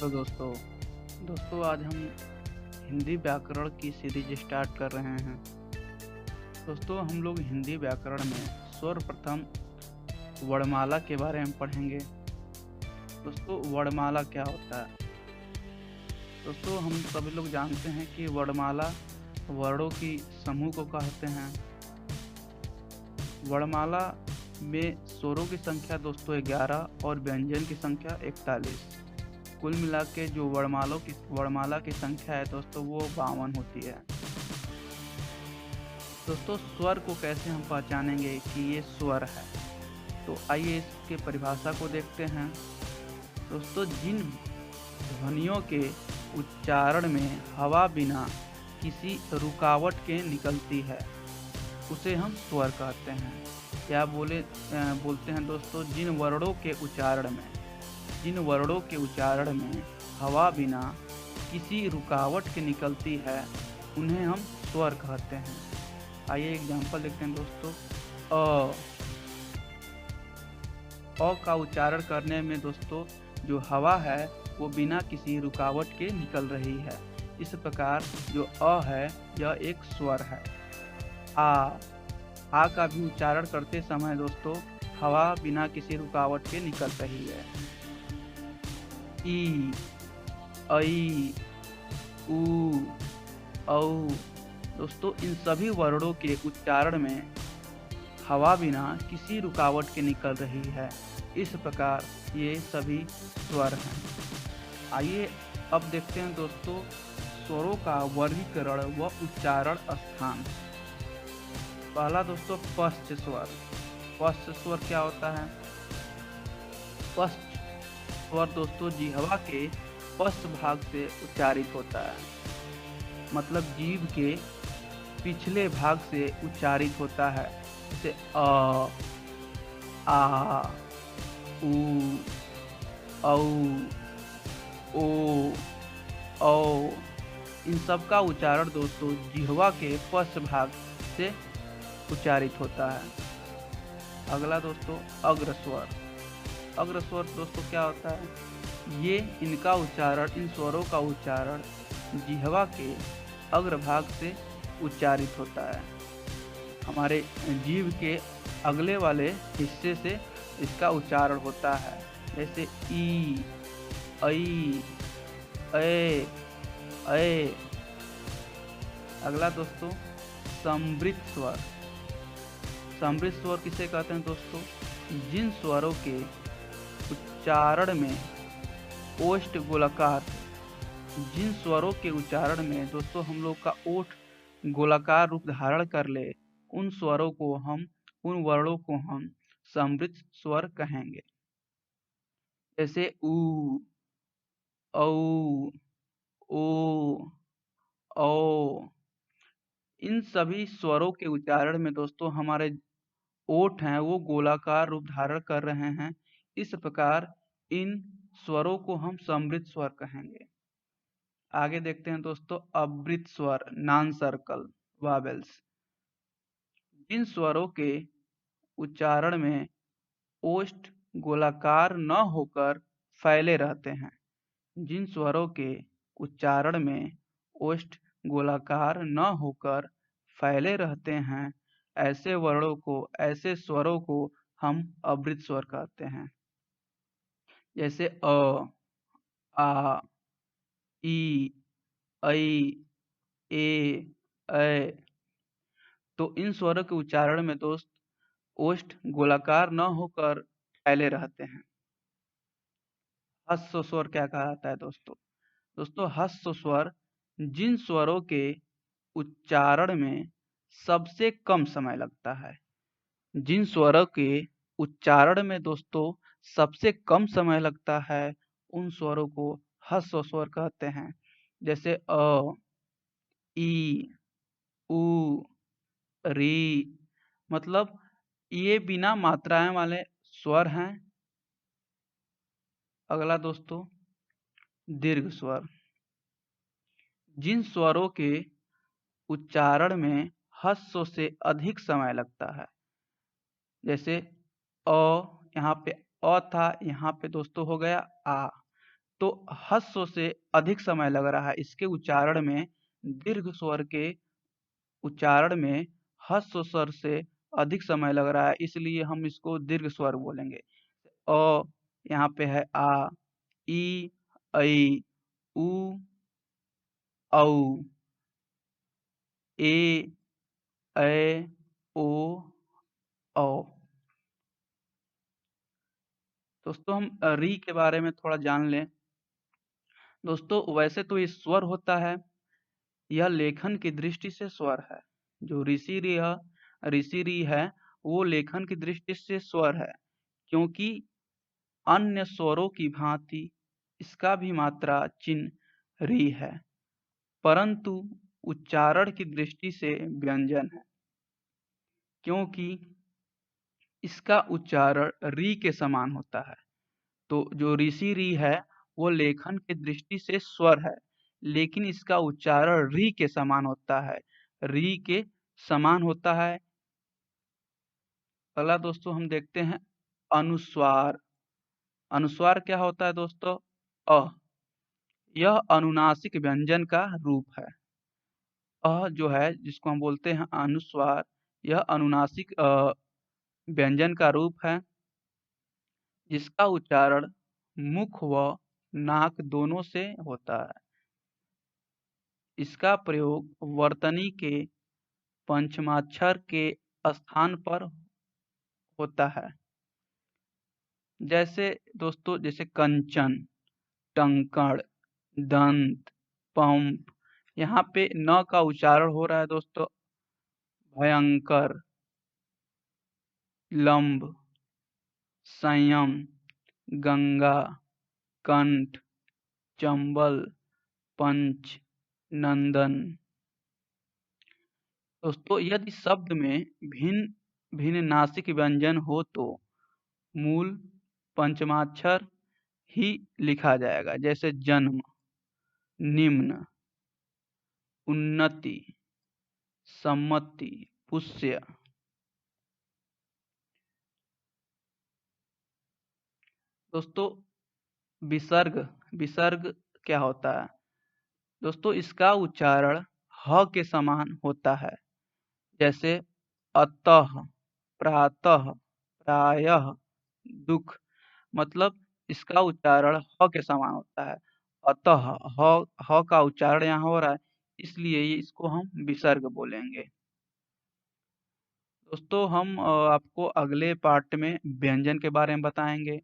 Hello दोस्तों। आज हम हिंदी व्याकरण की सीरीज स्टार्ट कर रहे हैं। दोस्तों, हम लोग हिंदी व्याकरण में सर्वप्रथम वर्णमाला के बारे में पढ़ेंगे। दोस्तों, वर्णमाला क्या होता है? दोस्तों, हम सभी लोग जानते हैं कि वर्णमाला वर्णों की समूह को कहते हैं। वर्णमाला में स्वरों की संख्या दोस्तों 11 और व्यंजन की संख्या 41। कुल मिला के जो वर्णमाला की संख्या है दोस्तों वो 52 होती है। दोस्तों, स्वर को कैसे हम पहचानेंगे कि ये स्वर है? तो आइए इसके परिभाषा को देखते हैं। दोस्तों, जिन ध्वनियों के उच्चारण में हवा बिना किसी रुकावट के निकलती है उसे हम स्वर कहते हैं। क्या बोलते हैं दोस्तों, जिन वर्णों के उच्चारण में हवा बिना किसी रुकावट के निकलती है उन्हें हम स्वर कहते हैं। आइए एग्जांपल देखते हैं दोस्तों। अ का उच्चारण करने में दोस्तों जो हवा है वो बिना किसी रुकावट के निकल रही है। इस प्रकार जो अ है यह एक स्वर है। आ का भी उच्चारण करते समय दोस्तों हवा बिना किसी रुकावट के निकल रही है। ई, ऐ, उ, औ दोस्तों इन सभी वर्णों के उच्चारण में हवा बिना किसी रुकावट के निकल रही है। इस प्रकार ये सभी स्वर हैं। आइए अब देखते हैं दोस्तों स्वरों का वर्गीकरण व उच्चारण स्थान। पहला दोस्तों पश्च स्वर। पश्च स्वर क्या होता है? पश्च स्वर दोस्तों जिह्वा के पश्च भाग से उच्चारित होता है, मतलब जीभ के पिछले भाग से उच्चारित होता है। जैसे अ, आ, उ, औ, ओ, औ। इन सब का उच्चारण दोस्तों जिह्वा के पश्च भाग से उच्चारित होता है। अगला दोस्तों अग्र स्वर। अग्र स्वर दोस्तों क्या होता है? इन स्वरों का उच्चारण जिह्वा के अग्रभाग से उच्चारित होता है। हमारे जीभ के अगले वाले हिस्से से इसका उच्चारण होता है, जैसे ई, ऐ, ऐ। अगला दोस्तों समवृत स्वर। समवृत स्वर किसे कहते हैं दोस्तों? जिन स्वरों के उच्चारण में ओष्ठ गोलाकार जिन स्वरों के उच्चारण में दोस्तों हम लोग का ओठ गोलाकार रूप धारण कर ले उन वर्णों को हम समवृत स्वर कहेंगे। जैसे उ, औ, ओ, औ। इन सभी स्वरों के उच्चारण में दोस्तों हमारे ओठ हैं वो गोलाकार रूप धारण कर रहे हैं। इस प्रकार इन स्वरों को हम समवृत स्वर कहेंगे। आगे देखते हैं दोस्तों अवृत स्वर, नॉन सर्कल वावेल्स। जिन स्वरों के उच्चारण में ओष्ठ गोलाकार न होकर फैले रहते हैं। जिन स्वरों के उच्चारण में ओष्ठ गोलाकार न होकर फैले रहते हैं ऐसे स्वरों को हम अवृत स्वर कहते हैं। जैसे अ, आ, ई, ऐ, ए, ऐ। तो इन स्वरों के उच्चारण में दोस्त ओष्ठ गोलाकार न होकर फैले रहते हैं। ह्रस्व स्वर क्या कहलाता है दोस्तों? ह्रस्व स्वर जिन स्वरों के उच्चारण में सबसे कम समय लगता है। जिन स्वरों के उच्चारण में दोस्तों सबसे कम समय लगता है उन स्वरों को ह्रस्व स्वर कहते हैं। जैसे अ, ई, उ, री। मतलब ये बिना मात्राएं वाले स्वर हैं। अगला दोस्तों दीर्घ स्वर। जिन स्वरों के उच्चारण में ह्रस्व से अधिक समय लगता है। जैसे अ, यहाँ पे अ था, यहाँ पे दोस्तों हो गया आ। तो हस्व से अधिक समय लग रहा है। इसके उच्चारण में दीर्घ स्वर के उच्चारण में हस्व स्वर से अधिक समय लग रहा है, इसलिए हम इसको दीर्घ स्वर बोलेंगे। अ, यहाँ पे है आ, ई, ऐ, उ, औ, ए, ऐ, ओ, औ। दोस्तों हम री के बारे में थोड़ा जान लें। दोस्तों वैसे तो ये स्वर होता है, यह लेखन की दृष्टि से स्वर है। जो ऋषि री है वो लेखन की दृष्टि से स्वर है, क्योंकि अन्य स्वरों की भांति इसका भी मात्रा चिन्ह री है, परंतु उच्चारण की दृष्टि से व्यंजन है, क्योंकि इसका उच्चारण री के समान होता है। तो जो ऋषि री है वो लेखन की दृष्टि से स्वर है, लेकिन इसका उच्चारण री के समान होता है, री के समान होता है। अगला दोस्तों हम देखते हैं अनुस्वार। अनुस्वार क्या होता है दोस्तों? अ, यह अनुनासिक व्यंजन का रूप है। जो है जिसको हम बोलते हैं अनुस्वार, यह अनुनासिक व्यंजन का रूप है, जिसका उच्चारण मुख व नाक दोनों से होता है। इसका प्रयोग वर्तनी के पंचमाक्षर के स्थान पर होता है। जैसे दोस्तों, जैसे कंचन, टंकण, दंत, पंप। यहाँ पे न का उच्चारण हो रहा है दोस्तों भयंकर, लंब, संयम, गंगा, कंठ, चंबल, पंच, नंदन। दोस्तों यदि शब्द में भिन्न भिन्न नासिक व्यंजन हो तो मूल पंचमाक्षर ही लिखा जाएगा। जैसे जन्म, निम्न, उन्नति, सम्मति, पुष्य। दोस्तों विसर्ग, विसर्ग क्या होता है? दोस्तों इसका उच्चारण ह के समान होता है। जैसे अतः, प्रातः, प्रायः, दुख। मतलब इसका उच्चारण ह के समान होता है। अतः ह का उच्चारण यहाँ हो रहा है, इसलिए इसको हम विसर्ग बोलेंगे। दोस्तों हम आपको अगले पार्ट में व्यंजन के बारे में बताएंगे।